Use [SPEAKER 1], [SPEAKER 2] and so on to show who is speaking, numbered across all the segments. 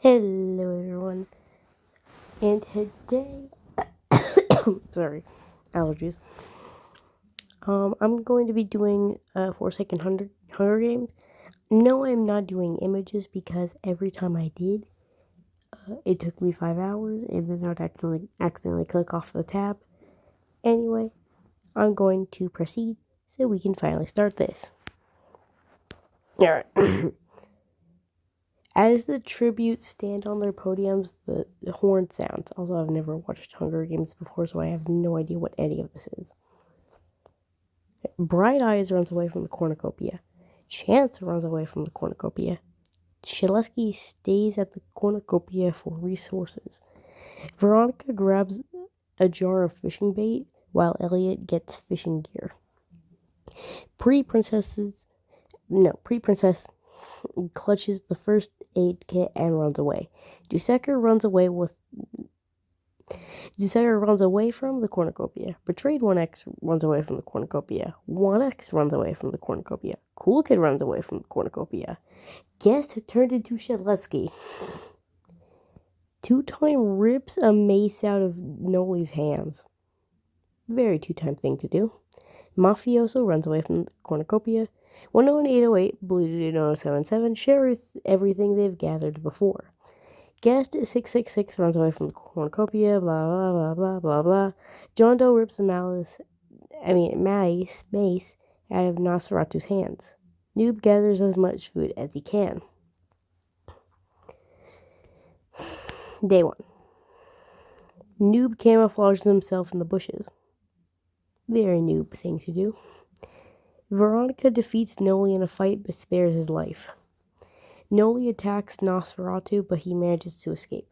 [SPEAKER 1] Hello everyone, and today, sorry, allergies. I'm going to be doing 4-second Hunger Games. No, I'm not doing images because every time I did, it took me 5 hours, and then I would accidentally click off the tab. Anyway, I'm going to proceed so we can finally start this. Alright. As the tributes stand on their podiums, the horn sounds. Also, I've never watched Hunger Games before, so I have no idea what any of this is. Bright Eyes runs away from the cornucopia. Chance runs away from the cornucopia. Shaleski stays at the cornucopia for resources. Veronica grabs a jar of fishing bait while Elliot gets fishing gear. Pre-Princess clutches the first aid kit and runs away. Duseka runs away from the cornucopia. Betrayed 1X runs away from the cornucopia. 1X runs away from the cornucopia. Cool Kid runs away from the cornucopia. Guest turned into Shaleski. Two-Time rips a mace out of Noli's hands. Very two-time thing to do. Mafioso runs away from the cornucopia. 101-808, Blue 077 share everything they've gathered before. Guest 666 runs away from the cornucopia, blah, blah, blah, blah, blah, blah. John Doe rips a mace out of Nosferatu's hands. Noob gathers as much food as he can. Day 1. Noob camouflages himself in the bushes. Very noob thing to do. Veronica defeats Noli in a fight but spares his life. Noli attacks Nosferatu, but he manages to escape.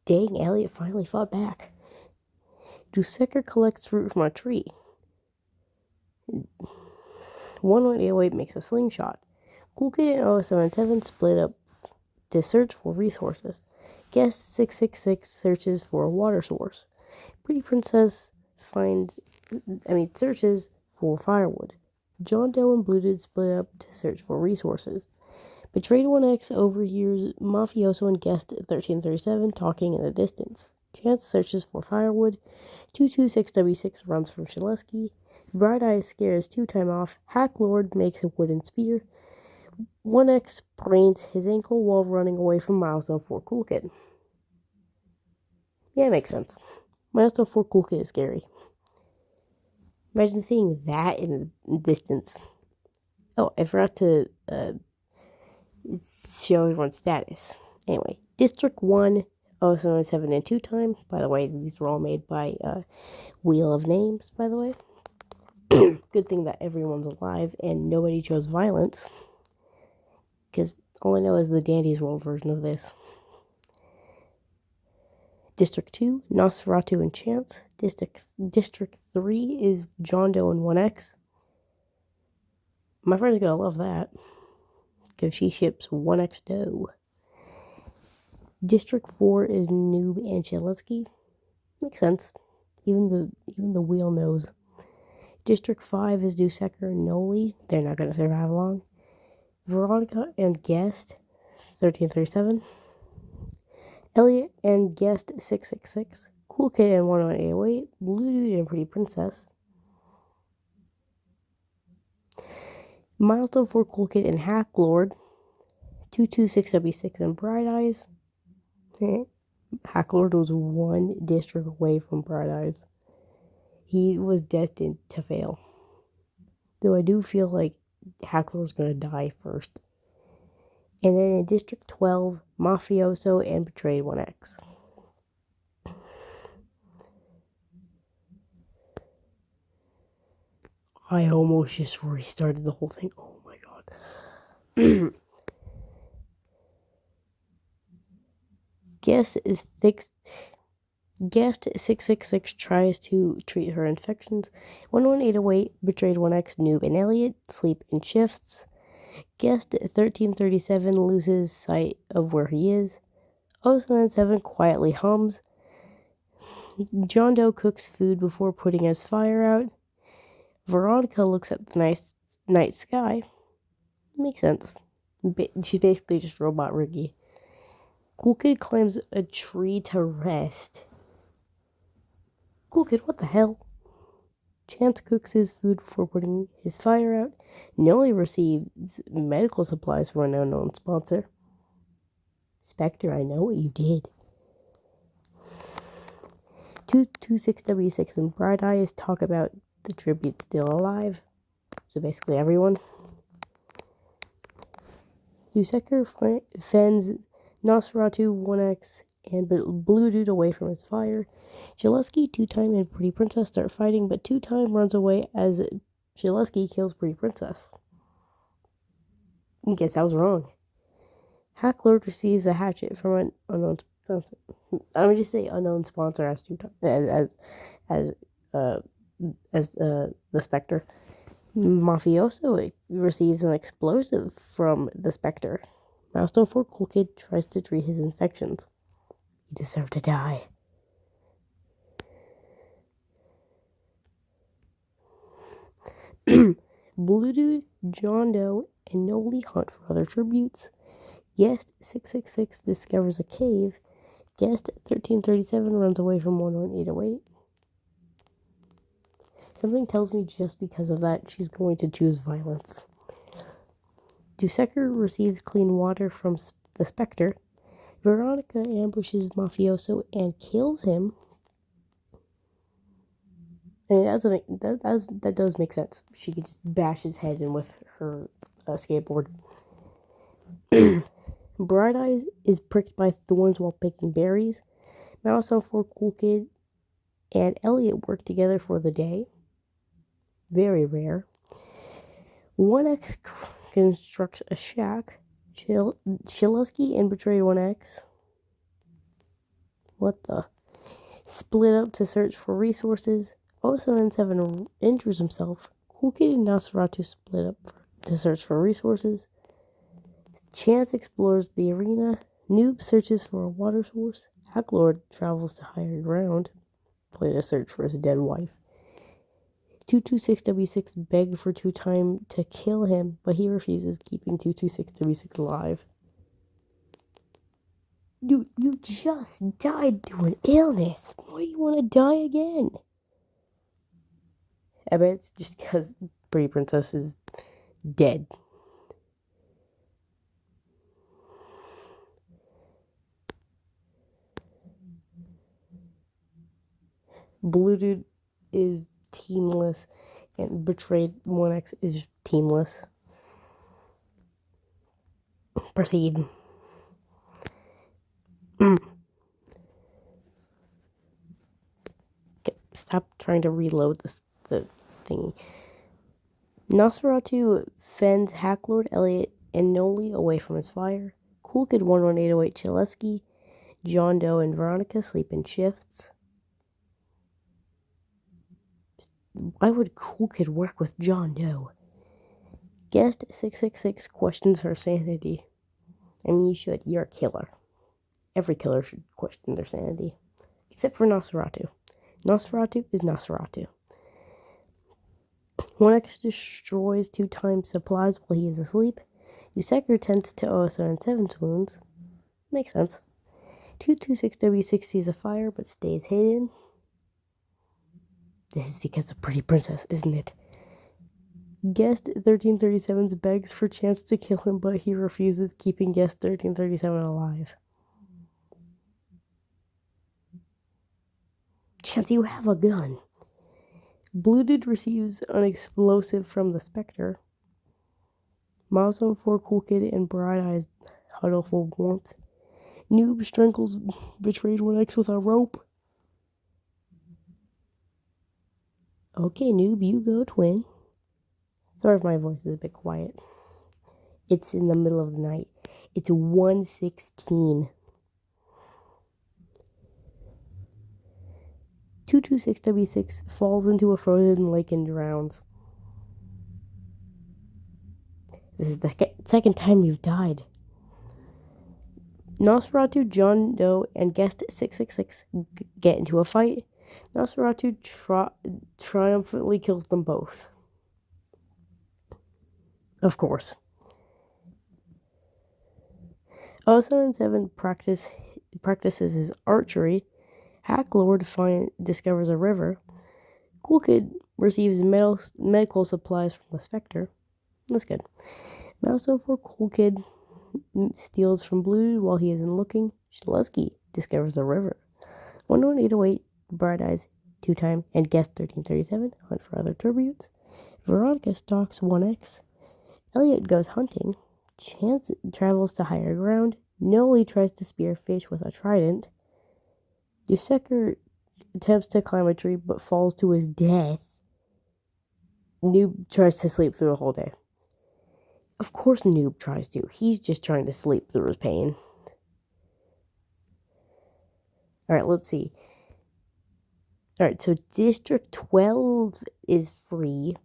[SPEAKER 1] Dang, Elliot finally fought back. Duseka collects fruit from a tree. 11808 makes a slingshot. Cool Kid and 077 split up to search for resources. Guest 666 searches for a water source. Pretty Princess searches for firewood. John Doe and Blue Dude split up to search for resources. Betrayed 1X overhears Mafioso and Guest 1337 talking in the distance. Chance searches for firewood. 226W6 runs from Shaleski. Bright Eyes scares Two-Time off. Hack Lord makes a wooden spear. 1X sprains his ankle while running away from Milestone 4 Cool Kid. Yeah, it makes sense. Milestone 4 Cool Kid is scary. Imagine seeing that in the distance. Oh, I forgot to show everyone's status. Anyway, District 1, 077 and 2-Time. By the way, these were all made by Wheel of Names, by the way. Good thing that everyone's alive and nobody chose violence. Because all I know is the Dandy's World version of this. District 2, Nosferatu and Chance. District 3 is John Doe and 1X. My friend's gonna love that, because she ships 1X Doe. District 4 is Noob and Shaleski. Makes sense. Even the wheel knows. District 5 is Duseka and Noli. They're not gonna survive long. Veronica and Guest 1337. Elliot and Guest 666. Cool Kid and 11808. Blue Dude and Pretty Princess. Milestone 4 Cool Kid and Hack Lord. 226W6 and Bright Eyes. Hack Lord was one district away from Bright Eyes. He was destined to fail. Though I do feel like Hack Lord's gonna die first. And then in District 12, Mafioso and Betrayed 1X. I almost just restarted the whole thing. Oh my god. Guest 666 tries to treat her infections. 11808, Betrayed 1X, Noob and Elliot sleep in shifts. Guest 1337 loses sight of where he is. 077 quietly hums. John Doe cooks food before putting his fire out. Veronica looks at the night sky. Makes sense. She's basically just Robot Ricky. Cool Kid climbs a tree to rest. Cool Kid, what the hell? Chance cooks his food before putting his fire out. Nellie receives medical supplies from an unknown sponsor. Spectre, I know what you did. 226W6 and Bright Eyes talk about the tribute still alive. So basically everyone. Usecker fends Nosferatu 1X and Blue Dude away from his fire. Shaleski, Two-Time, and Pretty Princess start fighting, but Two-Time runs away as Shaleski kills Pretty Princess. I guess I was wrong. Hacklord receives a hatchet from an unknown sponsor. I'm gonna just say unknown sponsor as Two-Time as the Spectre. Mafioso receives an explosive from the Spectre. Milestone 4 Cool Kid tries to treat his infections. He deserved to die. Blue Dude, John Doe, and Noli hunt for other tributes. Guest 666 discovers a cave. Guest 1337 runs away from 11808. Something tells me just because of that, she's going to choose violence. Dusecker receives clean water from the Spectre. Veronica ambushes Mafioso and kills him. I mean, that does make sense. She could just bash his head in with her skateboard. Bright Eyes is pricked by thorns while picking berries. Mouse on 4 Cool Kid and Elliot work together for the day. Very rare. 1X constructs a shack. Shaleski and Betrayed 1X. What the? Split up to search for resources. 077 injures himself. Cool Kid and Nosferatu split up to search for resources. Chance explores the arena. Noob searches for a water source. Hacklord travels to higher ground. Play to search for his dead wife. 226W6 begs for Two-Time to kill him, but he refuses, keeping 226W6 alive. Dude, you just died to an illness. Why do you want to die again? I bet it's just because Pretty Princess is dead. Blue Dude is teamless, and Betrayed 1X is teamless. Proceed. Okay, stop trying to reload the thingy. Nosferatu fends Hacklord, Elliot, and Noli away from his fire. Cool Kid 11808 Shaleski, John Doe, and Veronica sleep in shifts. Why would Cool Kid work with John Doe? Guest 666 questions her sanity. I mean, you should. You're a killer. Every killer should question their sanity. Except for Nosferatu. Nosferatu is Nosferatu. 1X destroys Two-Time supplies while he is asleep. Usecker tends to 077's wounds. Makes sense. 226W6 sees a fire but stays hidden. This is because of Pretty Princess, isn't it? Guest 1337 begs for Chance to kill him, but he refuses, keeping Guest 1337 alive. Chance, you have a gun. Blue Dude receives an explosive from the Spectre. Milestone 4 Cool Kid and Bright Eyes huddle for warmth. Noob strangles Betrayed 1X with a rope. Okay, Noob, you go, twin. Sorry if my voice is a bit quiet. It's in the middle of the night. It's 1:16. 226W6 falls into a frozen lake and drowns. This is the second time you've died. Nosferatu, John Doe, and Guest 666 get into a fight. Nosferatu triumphantly kills them both. Of course. 077 practices his archery. Hack Lord discovers a river. Cool Kid receives medical supplies from the Spectre. That's good. Milestone for Cool Kid steals from Blue while he isn't looking. Shaleski discovers a river. 11808, Bright Eyes, 2-time, and Guest 1337 hunt for other tributes. Veronica stalks 1X. Elliot goes hunting. Chance travels to higher ground. Noli tries to spear fish with a trident. Dussecker attempts to climb a tree but falls to his death. Noob tries to sleep through the whole day. Of course Noob tries to. He's just trying to sleep through his pain. Alright, let's see. Alright, so District 12 is free.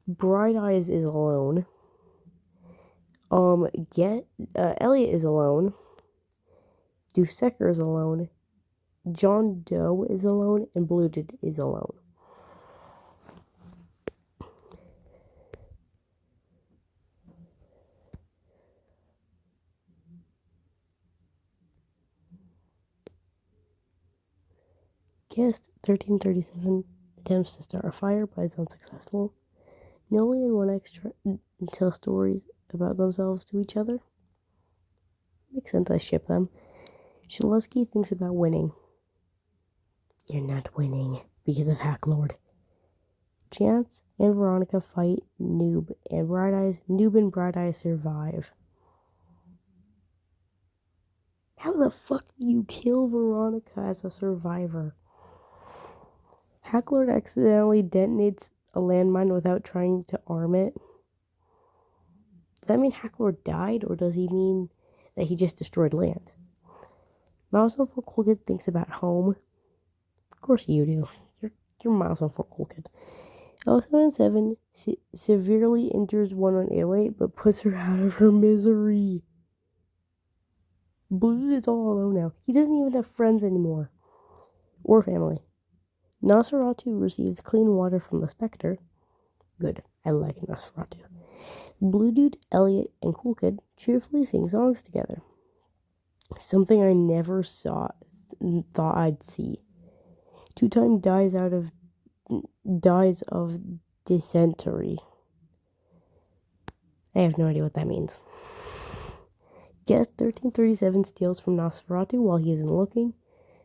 [SPEAKER 1] Bright Eyes is alone. Elliot is alone. Dussecker is alone. John Doe is alone. And Blooded is alone. Guest 1337 attempts to start a fire but is unsuccessful. Noli and 1X tell stories about themselves to each other. Makes sense, I ship them. Shaleski thinks about winning. You're not winning because of Hack Lord. Chance and Veronica fight Noob and Bright Eyes. Noob and Bright Eyes survive. How the fuck do you kill Veronica as a survivor? Hack Lord accidentally detonates a landmine without trying to arm it. Does that mean Hack Lord died, or does he mean that he just destroyed land? Milestone for Cool Kid thinks about home. Of course you do. You're Milestone for Cool Kid. 077 severely injures 11808 but puts her out of her misery. Blue is all alone now. He doesn't even have friends anymore. Or family. Nosferatu receives clean water from the Spectre. Good. I like Nosferatu. Blue Dude, Elliot, and Cool Kid cheerfully sing songs together. Something I never thought I'd see. 2-time dies of dysentery. I have no idea what that means. Guest 1337 steals from Nosferatu while he isn't looking.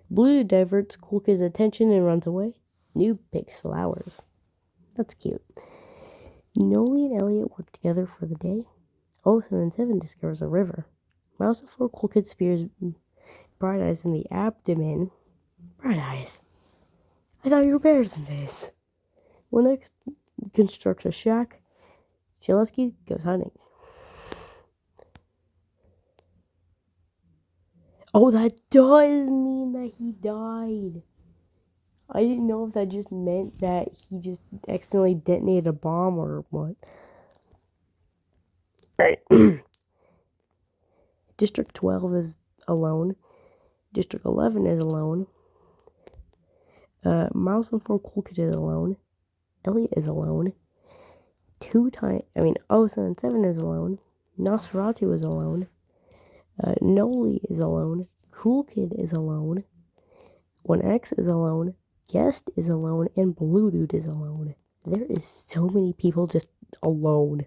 [SPEAKER 1] Blue diverts Cool Kid's attention and runs away. Noob picks flowers. That's cute. Noli and Elliot work together for the day. 077 discovers a river. Milestone for Cool Kid spears Bright Eyes in the abdomen. Bright Eyes. I thought you were better than this. 1X constructs a shack. Shaleski goes hunting. Oh, that does mean that he died. I didn't know if that just meant that he just accidentally detonated a bomb or what. Alright. District 12 is alone. District 11 is alone. Milestone 4 Cool Kid is alone. Elliot is alone. 077 is alone. Nosferatu is alone. Noli is alone. Cool Kid is alone. 1X is alone. Guest is alone. And Blue Dude is alone. There is so many people just alone.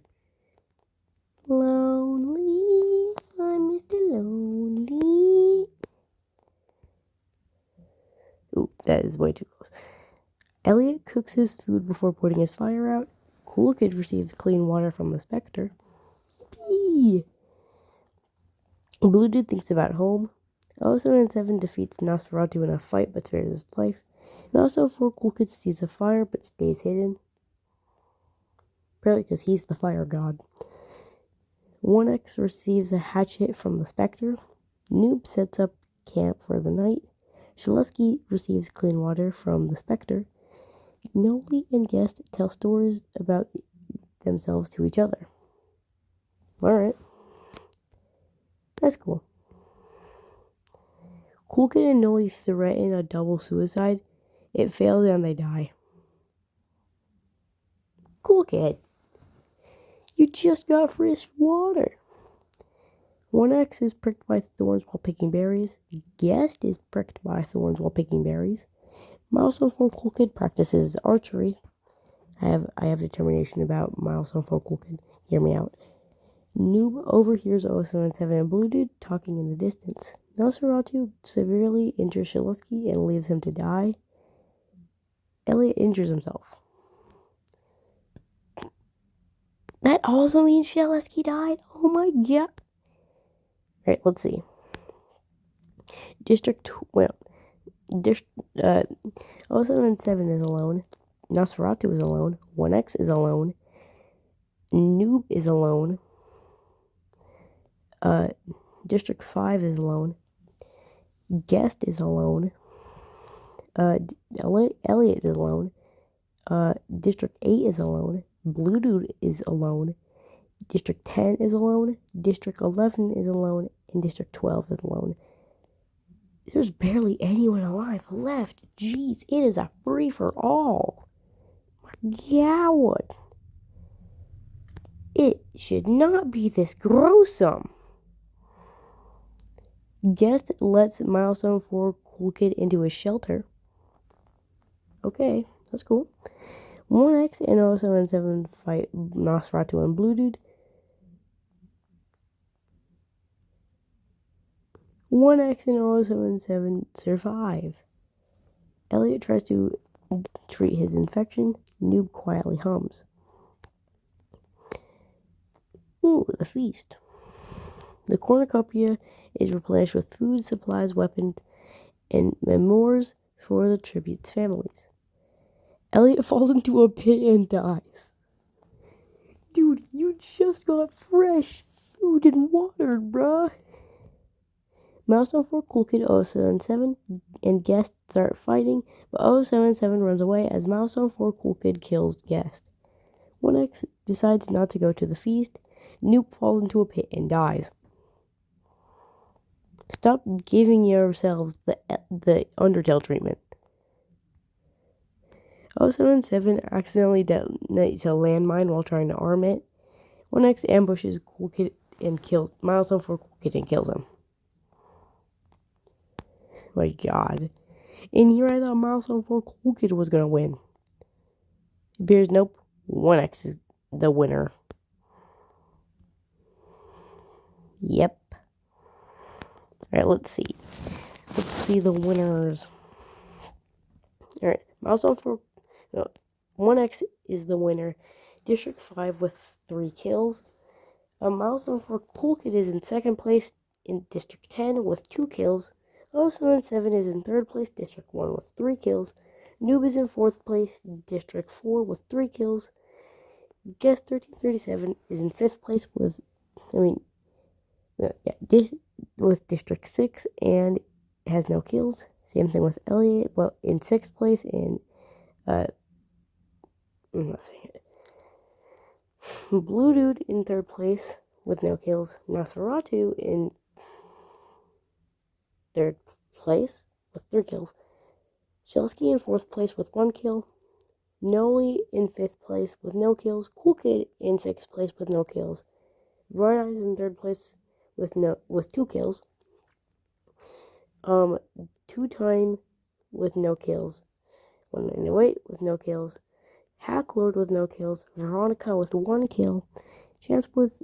[SPEAKER 1] Lonely. I'm Mr. Lonely. Ooh, that is way too close. Elliot cooks his food before putting his fire out. Cool Kid receives clean water from the Spectre. Yippee! Blue Dude thinks about home. 077 defeats Nosferatu in a fight but spares his life. Milestone 4 Cool Kid sees a fire but stays hidden. Probably because he's the fire god. 1X receives a hatchet from the Spectre. Noob sets up camp for the night. Shaleski receives clean water from the Spectre. Noli and Guest tell stories about themselves to each other. Alright. That's cool. Cool Kid and Noli threaten a double suicide. It fails and they die. Cool Kid. You just got fresh water. 1X is pricked by thorns while picking berries. Guest is pricked by thorns while picking berries. Milestone 4 Cool Kid practices archery. I have determination about Milestone 4 Cool Kid. Hear me out. Noob overhears 077 and Blue Dude talking in the distance. Nosferatu severely injures Shalisky and leaves him to die. Elliot injures himself. That also means Shalisky died? Oh my god. Alright, let's see. District 077 is alone. Nosferatu is alone. 1X is alone. Noob is alone. District 5 is alone. Guest is alone. Elliot is alone. District 8 is alone. Blue Dude is alone. District 10 is alone. District 11 is alone. And District 12 is alone. There's barely anyone alive left. Jeez, it is a free-for-all. My God. It should not be this gruesome. Guest lets Milestone 4 Cool Kid into his shelter. Okay, that's cool. 1X and 077 fight Nosferatu and Blue Dude. 1X and 077 survive. Elliot tries to treat his infection. Noob quietly hums. Ooh, the feast. The cornucopia is replenished with food, supplies, weapons, and memoirs for the tribute's families. Elliot falls into a pit and dies. Dude, you just got fresh food and water, bruh. Milestone 4 Cool Kid 077 and Guest start fighting, but 077 runs away as Milestone 4 Cool Kid kills Guest. 1X decides not to go to the feast. Noob falls into a pit and dies. Stop giving yourselves the Undertale treatment. 077 accidentally detonates a landmine while trying to arm it. 1X ambushes Cool Kid and kills Milestone 4 Cool Kid and kills him. My God. In here I thought Milestone 4 Cool Kid was gonna win. It appears nope. 1X is the winner. Yep. Alright, let's see. Let's see the winners. Alright, Milestone 4... No, 1X is the winner. District 5 with 3 kills. Milestone 4 Cool Kid is in second place in District 10 with 2 kills. 077 is in third place, District 1 with 3 kills. Noob is in fourth place, District 4 with 3 kills. Guest 1337 is in fifth place with, with District 6 and has no kills. Same thing with Elliot, but in sixth place and, I'm not saying it. Blue Dude in third place with no kills. Nosferatu in third place with 3 kills. Shelsky in fourth place with 1 kill. Noli in fifth place with no kills. Cool Kid in sixth place with no kills. Bright Eyes in third place with 2 kills. Two Time with no kills. 198 with no kills. Hacklord with no kills. Veronica with 1 kill. Chance with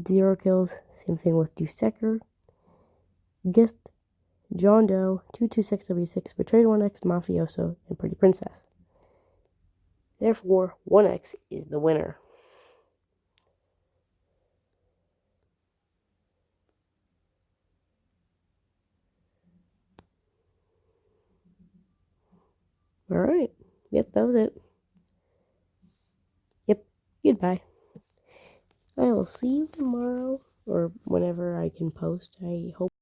[SPEAKER 1] 0 kills. Same thing with Dusecker. Guest John Doe, 226W6, Betrayed 1X, Mafioso, and Pretty Princess. Therefore, 1X is the winner. Alright. Yep, that was it. Yep, goodbye. I will see you tomorrow, or whenever I can post, I hope.